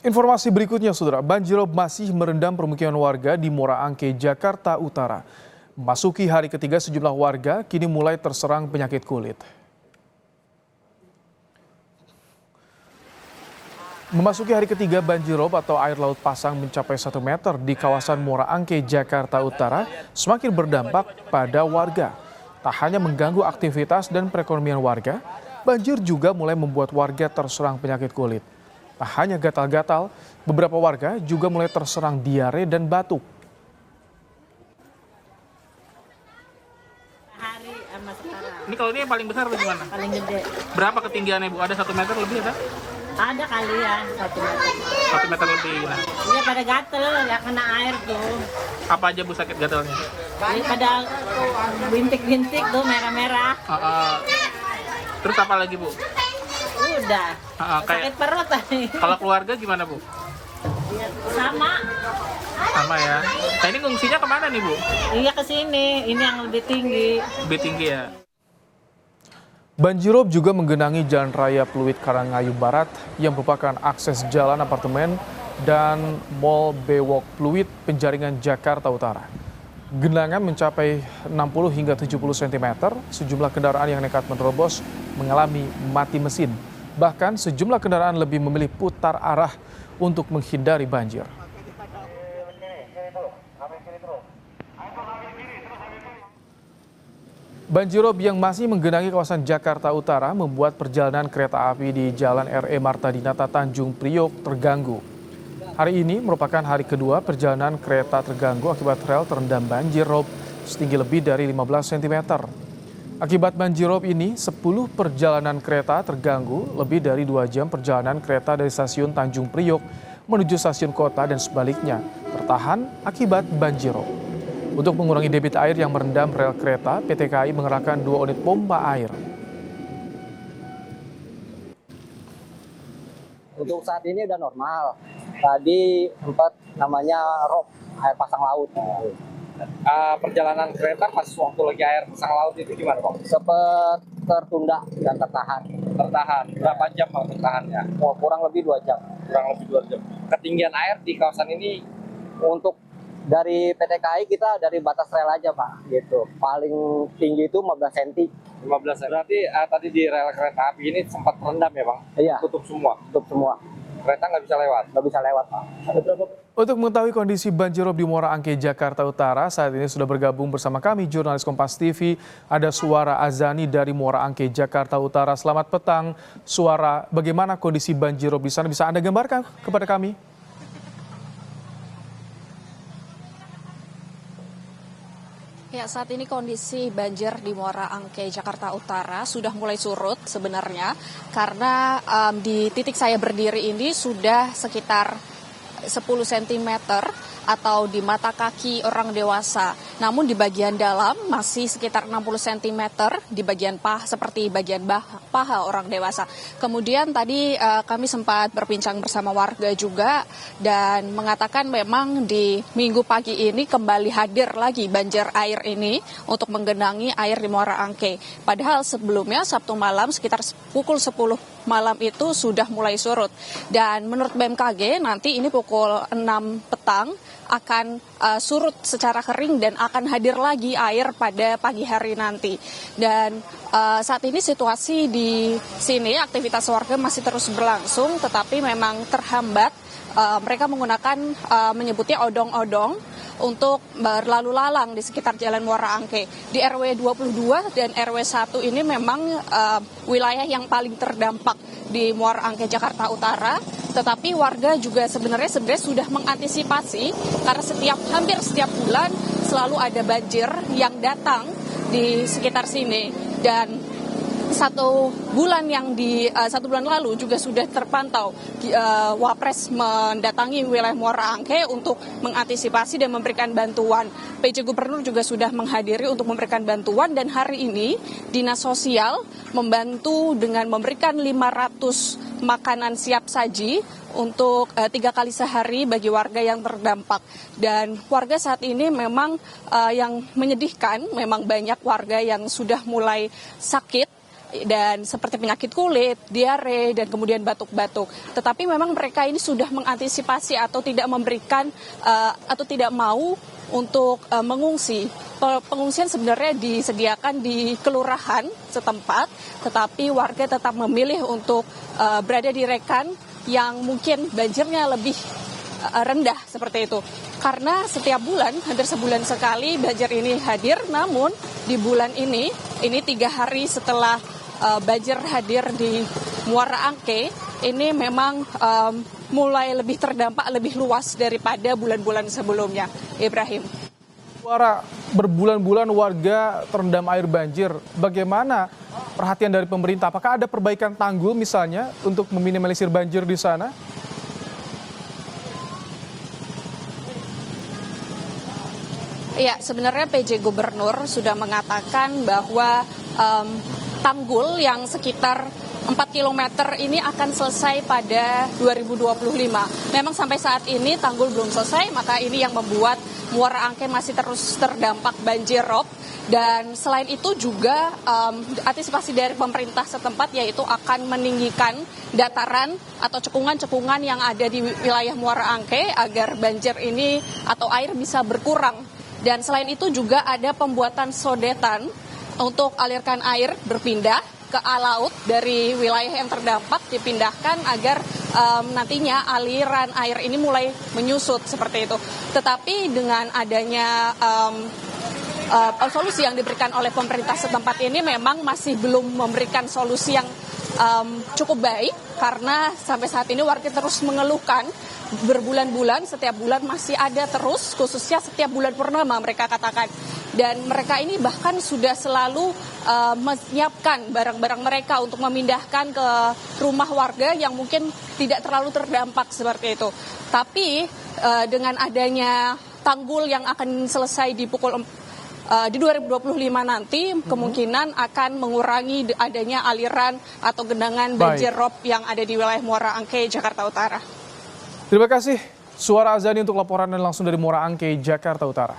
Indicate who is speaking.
Speaker 1: Informasi berikutnya, Saudara, banjirop masih merendam permukiman warga di Muara Angke, Jakarta Utara. Memasuki hari ketiga, sejumlah warga kini mulai terserang penyakit kulit. Memasuki hari ketiga, banjirop atau air laut pasang mencapai 1 meter di kawasan Muara Angke, Jakarta Utara semakin berdampak pada warga. Tak hanya mengganggu aktivitas dan perekonomian warga, banjir juga mulai membuat warga terserang penyakit kulit. Tak hanya gatal-gatal, beberapa warga juga mulai terserang diare dan batuk.
Speaker 2: Hari sama sekarang.
Speaker 3: Ini kalau ini yang paling besar atau gimana?
Speaker 2: Paling gede.
Speaker 3: Berapa ketinggiannya Bu? Ada 1 meter lebih ada?
Speaker 2: Ada kali ya 1 meter.
Speaker 3: 1 meter lebih. Nah.
Speaker 2: Iya pada gatel, ya kena air tuh.
Speaker 3: Apa aja Bu sakit gatalnya?
Speaker 2: Ini pada bintik-bintik tuh merah-merah.
Speaker 3: Terus apa lagi Bu?
Speaker 2: Udah. Sakit perut tadi.
Speaker 3: Kalau keluarga gimana Bu?
Speaker 2: Sama.
Speaker 3: Sama ya. Nah ini ngungsinya kemana nih Bu?
Speaker 2: Iya ke sini, ini yang lebih tinggi.
Speaker 3: Lebih tinggi ya.
Speaker 1: Banjirop juga menggenangi Jalan Raya Pluit Karangayu Barat yang merupakan akses jalan apartemen dan Mall Bewok Pluit Penjaringan Jakarta Utara. Genangan mencapai 60 hingga 70 cm, sejumlah kendaraan yang nekat menerobos mengalami mati mesin. Bahkan sejumlah kendaraan lebih memilih putar arah untuk menghindari banjir. Banjirop yang masih menggenangi kawasan Jakarta Utara membuat perjalanan kereta api di Jalan RE Marta Dinata Tanjung Priok terganggu. Hari ini merupakan hari kedua perjalanan kereta terganggu akibat rel terendam banjirop setinggi lebih dari 15 cm. Akibat banjirop ini, 10 perjalanan kereta terganggu, lebih dari 2 jam perjalanan kereta dari stasiun Tanjung Priok menuju stasiun kota dan sebaliknya tertahan akibat banjirop. Untuk mengurangi debit air yang merendam rel kereta, PT KAI mengerahkan 2 unit pompa air.
Speaker 4: Untuk saat ini udah normal. Tadi sempat namanya ROP, air pasang laut.
Speaker 5: Perjalanan kereta pas waktu lagi air pasang laut itu gimana Pak?
Speaker 4: Sempat tertunda dan tertahan.
Speaker 5: Tertahan. Berapa jam Pak tertahannya?
Speaker 4: Kurang lebih 2 jam.
Speaker 5: Kurang lebih 2 jam. Ketinggian air di kawasan ini
Speaker 4: Untuk dari PT KAI kita dari batas rel aja Pak, gitu. Paling tinggi itu 15 cm.
Speaker 5: 15. Berarti tadi di rel kereta api ini sempat terendam ya Bang?
Speaker 4: Iya.
Speaker 5: Tutup semua.
Speaker 4: Tutup semua.
Speaker 5: Kereta nggak bisa lewat?
Speaker 4: Nggak bisa lewat Pak.
Speaker 1: Untuk mengetahui kondisi banjirop di Muara Angke, Jakarta Utara, saat ini sudah bergabung bersama kami jurnalis Kompas TV, ada Suara Azani dari Muara Angke, Jakarta Utara. Selamat petang, Suara. Bagaimana kondisi banjirop di sana? Bisa Anda gambarkan kepada kami?
Speaker 6: Ya, saat ini kondisi banjir di Muara Angke, Jakarta Utara sudah mulai surut sebenarnya karena di titik saya berdiri ini sudah sekitar 10 cm atau di mata kaki orang dewasa. Namun di bagian dalam masih sekitar 60 cm di bagian seperti bagian paha orang dewasa. Kemudian tadi kami sempat berbincang bersama warga juga dan mengatakan memang di minggu pagi ini kembali hadir lagi banjir air ini untuk menggenangi air di Muara Angke. Padahal sebelumnya Sabtu malam sekitar pukul 10 malam itu sudah mulai surut. Dan menurut BMKG nanti ini pukul 6 petang akan surut secara kering dan akan hadir lagi air pada pagi hari nanti. Dan saat ini situasi di sini aktivitas warga masih terus berlangsung tetapi memang terhambat. Mereka menggunakan menyebutnya odong-odong untuk berlalu lalang di sekitar Jalan Muara Angke. Di RW 22 dan RW 1 ini memang wilayah yang paling terdampak di Muara Angke, Jakarta Utara. Tetapi warga juga sebenarnya sudah mengantisipasi karena hampir setiap bulan selalu ada banjir yang datang di sekitar sini. Dan satu bulan lalu juga sudah terpantau Wapres mendatangi wilayah Muara Angke untuk mengantisipasi dan memberikan bantuan. PJ Gubernur juga sudah menghadiri untuk memberikan bantuan dan hari ini Dinas Sosial membantu dengan memberikan 500 makanan siap saji untuk 3 kali sehari bagi warga yang terdampak. Dan warga saat ini memang yang menyedihkan, memang banyak warga yang sudah mulai sakit dan seperti penyakit kulit, diare, dan kemudian batuk-batuk. Tetapi memang mereka ini sudah mengantisipasi atau tidak memberikan atau tidak mau untuk mengungsi. Pengungsian sebenarnya disediakan di kelurahan setempat, tetapi warga tetap memilih untuk berada di rekan yang mungkin banjirnya lebih rendah seperti itu. Karena setiap bulan, hampir sebulan sekali banjir ini hadir, namun di bulan ini 3 hari setelah banjir hadir di Muara Angke, ini memang mulai lebih terdampak lebih luas daripada bulan-bulan sebelumnya. Ibrahim.
Speaker 1: Suara berbulan-bulan warga terendam air banjir. Bagaimana perhatian dari pemerintah? Apakah ada perbaikan tanggul misalnya untuk meminimalisir banjir di sana?
Speaker 6: Ya, sebenarnya PJ Gubernur sudah mengatakan bahwa tanggul yang sekitar 4 km ini akan selesai pada 2025. Memang sampai saat ini tanggul belum selesai, maka ini yang membuat Muara Angke masih terus terdampak banjir rob. Dan selain itu juga antisipasi dari pemerintah setempat yaitu akan meninggikan dataran atau cekungan-cekungan yang ada di wilayah Muara Angke agar banjir ini atau air bisa berkurang. Dan selain itu juga ada pembuatan sodetan untuk alirkan air berpindah ke laut dari wilayah yang terdampak dipindahkan agar nantinya aliran air ini mulai menyusut seperti itu. Tetapi dengan adanya solusi yang diberikan oleh pemerintah setempat ini memang masih belum memberikan solusi yang cukup baik karena sampai saat ini warga terus mengeluhkan berbulan-bulan, setiap bulan masih ada terus, khususnya setiap bulan purnama mereka katakan. Dan mereka ini bahkan sudah selalu menyiapkan barang-barang mereka untuk memindahkan ke rumah warga yang mungkin tidak terlalu terdampak seperti itu. Tapi dengan adanya tanggul yang akan selesai di 2025 nanti kemungkinan akan mengurangi adanya aliran atau genangan banjir rob yang ada di wilayah Muara Angke, Jakarta Utara.
Speaker 1: Terima kasih Suara Azani untuk laporan langsung dari Muara Angke, Jakarta Utara.